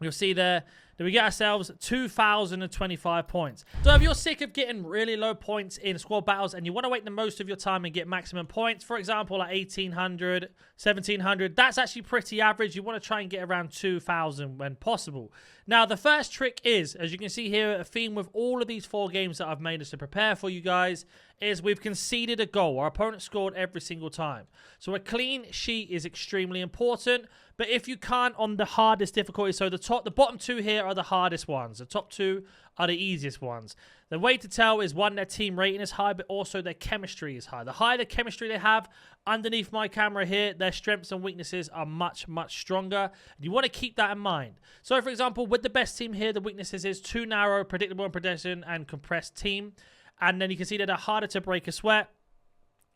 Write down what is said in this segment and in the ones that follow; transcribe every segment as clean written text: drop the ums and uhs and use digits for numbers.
You'll see there that we get ourselves 2,025 points. So if you're sick of getting really low points in squad battles and you want to wait the most of your time and get maximum points, for example, like 1,800, 1,700, that's actually pretty average. You want to try and get around 2,000 when possible. Now, the first trick is, as you can see here, a theme with all of these 4 games that I've made us to prepare for you guys, is we've conceded a goal. Our opponent scored every single time. So a clean sheet is extremely important. But if you can't on the hardest difficulty, so the bottom 2 here are the hardest ones. The top 2 are the easiest ones. The way to tell is, one, their team rating is high, but also their chemistry is high. The higher the chemistry they have, underneath my camera here, their strengths and weaknesses are much, much stronger. You want to keep that in mind. So, for example, with the best team here, the weaknesses is too narrow, predictable in possession, and compressed team. And then you can see that they're harder to break a sweat,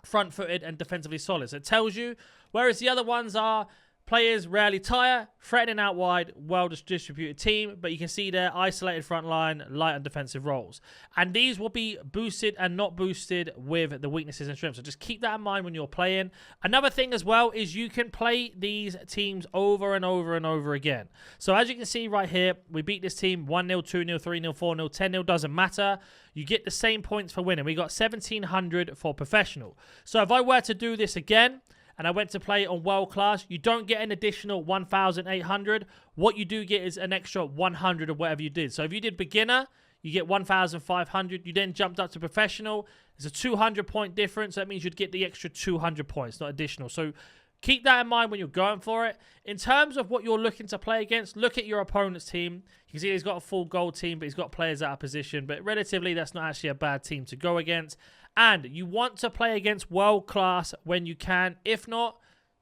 front-footed, and defensively solid. So it tells you, whereas the other ones are players rarely tire, threatening out wide, well-distributed team, but you can see their isolated front line, light and defensive roles. And these will be boosted and not boosted with the weaknesses and strengths. So just keep that in mind when you're playing. Another thing as well is you can play these teams over and over and over again. So as you can see right here, we beat this team 1-0, 2-0, 3-0, 4-0, 10-0, doesn't matter. You get the same points for winning. We got 1,700 for professional. So if I were to do this again, and I went to play on world class, you don't get an additional 1,800. What you do get is an extra 100 of whatever you did. So if you did beginner, you get 1,500. You then jumped up to professional. There's a 200 point difference. That means you'd get the extra 200 points, not additional. So keep that in mind when you're going for it. In terms of what you're looking to play against, look at your opponent's team. You can see he's got a full goal team, but he's got players out of position. But relatively, that's not actually a bad team to go against. And you want to play against world class when you can. If not,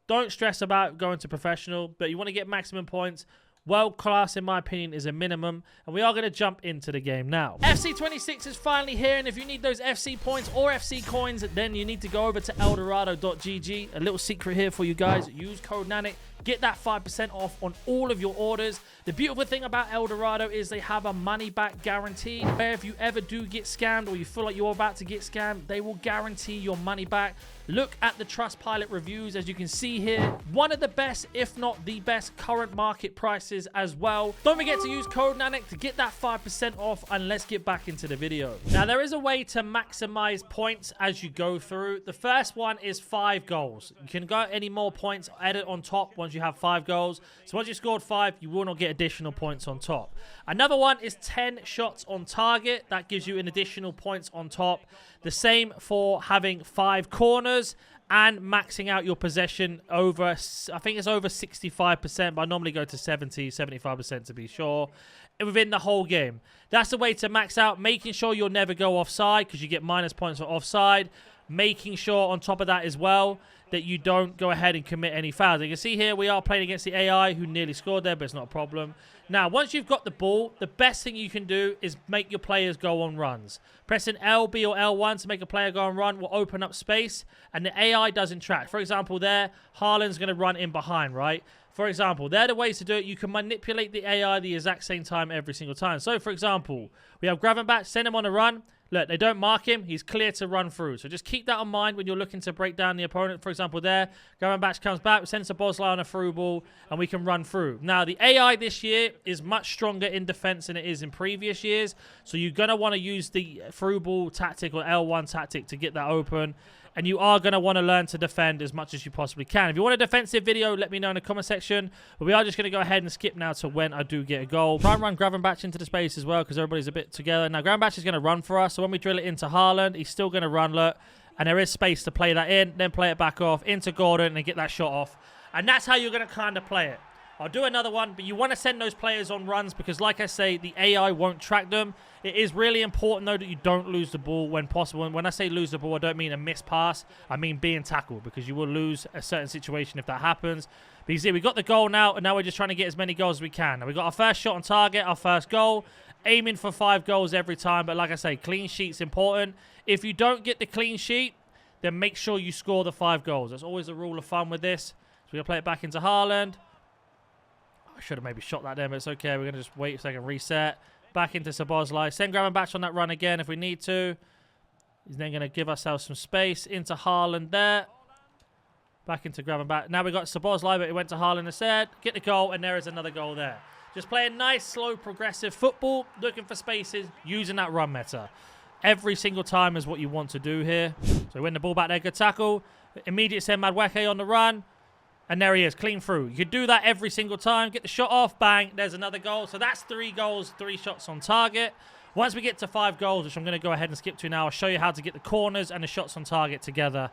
don't stress about going to professional, but you want to get maximum points. World class, in my opinion, is a minimum. And we are going to jump into the game now. FC26 is finally here. And if you need those FC points or FC coins, then you need to go over to eldorado.gg. A little secret here for you guys. Use code NANIC. Get that 5% off on all of your orders. The beautiful thing about Eldorado is they have a money-back guarantee, where if you ever do get scammed or you feel like you're about to get scammed, they will guarantee your money back. Look at the Trustpilot reviews. As you can see here, one of the best, if not the best, current market prices as well. Don't forget to use code NANIC to get that 5% off, and let's get back into the video. Now, there is a way to maximize points as you go through. The first one is 5 goals. You can go any more points added on top once you have 5 goals. So once you scored 5, you will not get additional points on top. Another one is 10 shots on target. That gives you an additional points on top. The same for having 5 corners and maxing out your possession over, I think it's over 65%, but I normally go to 70, 75% to be sure, within the whole game. That's the way to max out, making sure you'll never go offside because you get minus points for offside. Making sure on top of that as well that you don't go ahead and commit any fouls. You can see here we are playing against the AI who nearly scored there, but it's not a problem. Now, once you've got the ball, the best thing you can do is make your players go on runs. Pressing LB or L1 to make a player go on run will open up space, and the AI doesn't track. For example, there, Haaland's going to run in behind, right? For example, they're the ways to do it. You can manipulate the AI the exact same time every single time. So, for example, we have Gravenbach, send him on a run. Look, they don't mark him. He's clear to run through. So just keep that in mind when you're looking to break down the opponent. For example, there, Gravenbach comes back, sends a Bosley on a through ball, and we can run through. Now, the AI this year is much stronger in defense than it is in previous years. So you're going to want to use the through ball tactic or L1 tactic to get that open. And you are going to want to learn to defend as much as you possibly can. If you want a defensive video, let me know in the comment section. But we are just going to go ahead and skip now to when I do get a goal. Try and run Gravenbach into the space as well because everybody's a bit together. Now, Gravenbach is going to run for us. So when we drill it into Haaland, he's still going to run, look. And there is space to play that in. Then play it back off into Gordon and get that shot off. And that's how you're going to kind of play it. I'll do another one, but you want to send those players on runs because, like I say, the AI won't track them. It is really important, though, that you don't lose the ball when possible. And when I say lose the ball, I don't mean a missed pass. I mean being tackled because you will lose a certain situation if that happens. But you see, we got the goal now, and now we're just trying to get as many goals as we can. Now, we got our first shot on target, our first goal, aiming for 5 goals every time. But like I say, clean sheet's important. If you don't get the clean sheet, then make sure you score the 5 goals. That's always a rule of thumb with this. So we're going to play it back into Haaland. I should have maybe shot that there, but it's okay. We're going to just wait a second, reset. Back into Szoboszlai. Send Gravenbach on that run again if we need to. He's then going to give ourselves some space into Haaland there. Back into Gravenbach. Now we've got Szoboszlai, but it went to Haaland instead. Get the goal, and there is another goal there. Just playing nice, slow, progressive football, looking for spaces, using that run meta. Every single time is what you want to do here. So win the ball back there, good tackle. Immediate send Madweke on the run. And there he is, clean through. You could do that every single time. Get the shot off, bang, there's another goal. So that's 3 goals, 3 shots on target. Once we get to 5 goals, which I'm going to go ahead and skip to now, I'll show you how to get the corners and the shots on target together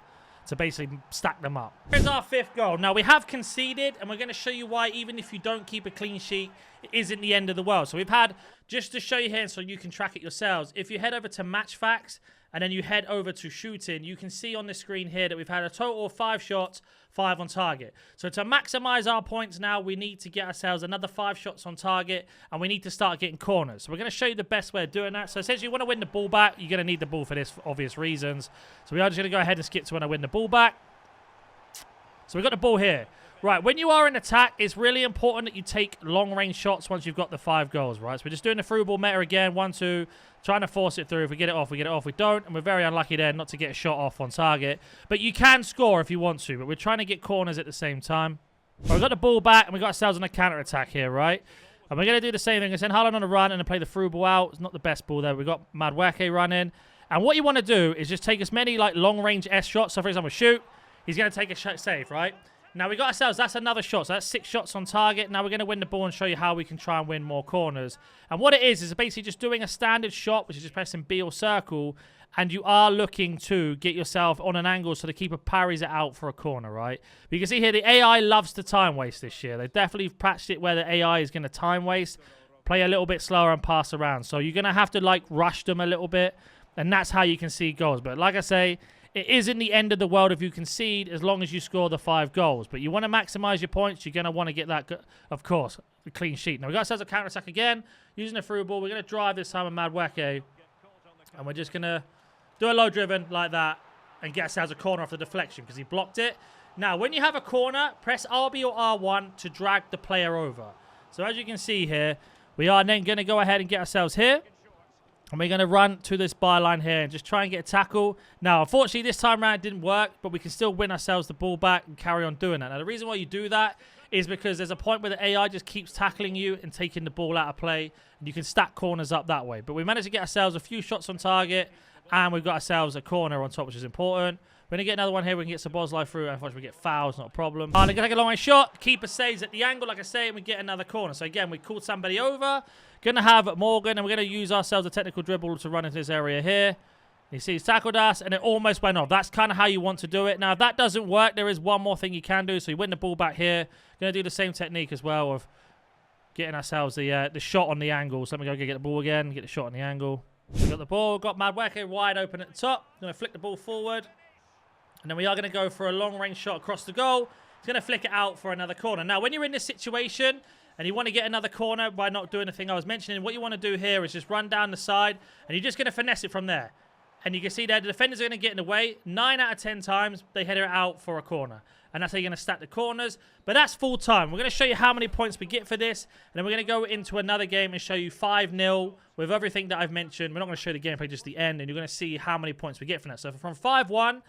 to basically stack them up. Here's our 5th goal. Now, we have conceded, and we're going to show you why, even if you don't keep a clean sheet, it isn't the end of the world. So we've had, just to show you here so you can track it yourselves, if you head over to match facts, and then you head over to shooting, you can see on the screen here that we've had a total of 5 shots, 5 on target. So to maximize our points now, we need to get ourselves another 5 shots on target, and we need to start getting corners. So we're going to show you the best way of doing that. So essentially, you want to win the ball back. You're going to need the ball for this, for obvious reasons. So we are just going to go ahead and skip to when I win the ball back. So we've got the ball here. Right, when you are in attack, it's really important that you take long-range shots once you've got the 5 goals, right? So we're just doing the through ball meta again, 1-2, trying to force it through. If we get it off, we get it off. We don't, and we're very unlucky there not to get a shot off on target. But you can score if you want to, but we're trying to get corners at the same time. Right, we've got the ball back, and we've got ourselves on a counter-attack here, right? And we're going to do the same thing. We're send Haaland on a run and then play the through ball out. It's not the best ball there. We've got Madweke running. And what you want to do is just take as many, like, long-range S shots. So, for example, shoot. He's going to take a save, right? Now, we got ourselves, that's another shot. So, that's 6 shots on target. Now, we're going to win the ball and show you how we can try and win more corners. And what it is basically just doing a standard shot, which is just pressing B or circle. And you are looking to get yourself on an angle so the keeper parries it out for a corner, right? But you can see here, the AI loves to time waste this year. They've definitely patched it where the AI is going to time waste, play a little bit slower and pass around. So, you're going to have to, like, rush them a little bit. And that's how you can see goals. But like I say, it isn't the end of the world if you concede as long as you score the 5 goals. But you want to maximize your points. You're going to want to get that, of course, a clean sheet. Now, we got ourselves a counter-attack again. Using a through ball. We're going to drive this time with Madweke. And we're just going to do a low driven like that and get ourselves a corner off the deflection because he blocked it. Now, when you have a corner, press RB or R1 to drag the player over. So as you can see here, we are then going to go ahead and get ourselves here. And we're going to run to this byline here and just try and get a tackle. Now, unfortunately, this time around it didn't work, but we can still win ourselves the ball back and carry on doing that. Now, the reason why you do that is because there's a point where the AI just keeps tackling you and taking the ball out of play, and you can stack corners up that way. But we managed to get ourselves a few shots on target, and we've got ourselves a corner on top, which is important. We're going to get another one here. We can get Sabozlai through. Unfortunately, we get fouls, not a problem. They're going to take a long way shot. Keeper saves at the angle, like I say, and we get another corner. So, again, we called somebody over. Going to have Morgan, and we're going to use ourselves a technical dribble to run into this area here. You see he's tackled us, and it almost went off. That's kind of how you want to do it. Now, if that doesn't work, there is one more thing you can do. So, you win the ball back here. Going to do the same technique as well of getting ourselves the shot on the angle. So, let me go get the ball again, get the shot on the angle. We got the ball, got Madweke wide open at the top. Going to flick the ball forward. And then we are going to go for a long-range shot across the goal. He's going to flick it out for another corner. Now, when you're in this situation and you want to get another corner by not doing the thing I was mentioning, what you want to do here is just run down the side, and you're just going to finesse it from there. And you can see there, the defenders are going to get in the way. 9 out of 10 times, they head it out for a corner. And that's how you're going to stack the corners. But that's full time. We're going to show you how many points we get for this. And then we're going to go into another game and show you 5-0 with everything that I've mentioned. We're not going to show you the gameplay, just the end. And you're going to see how many points we get from that. So from 5-1...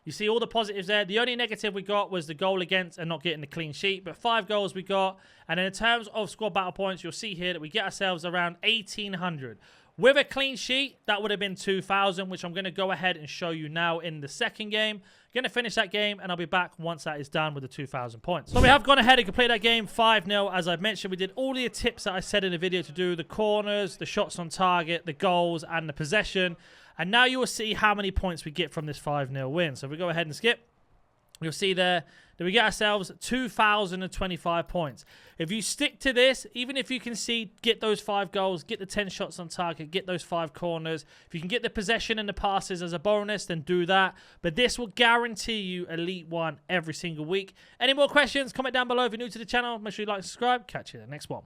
you see all the positives there. The only negative we got was the goal against and not getting the clean sheet. But 5 goals we got. And then in terms of squad battle points, you'll see here that we get ourselves around 1,800. With a clean sheet, that would have been 2,000, which I'm going to go ahead and show you now in the second game. Going to finish that game, and I'll be back once that is done with the 2,000 points. So we have gone ahead and completed that game 5-0. As I've mentioned, we did all the tips that I said in the video to do. The corners, the shots on target, the goals, and the possession. And now you will see how many points we get from this 5-0 win. So if we go ahead and skip, you'll see there that we get ourselves 2,025 points. If you stick to this, even if you concede, get those 5 goals, get the 10 shots on target, get those 5 corners. If you can get the possession and the passes as a bonus, then do that. But this will guarantee you Elite 1 every single week. Any more questions? Comment down below. If you're new to the channel, make sure you like and subscribe. Catch you in the next one.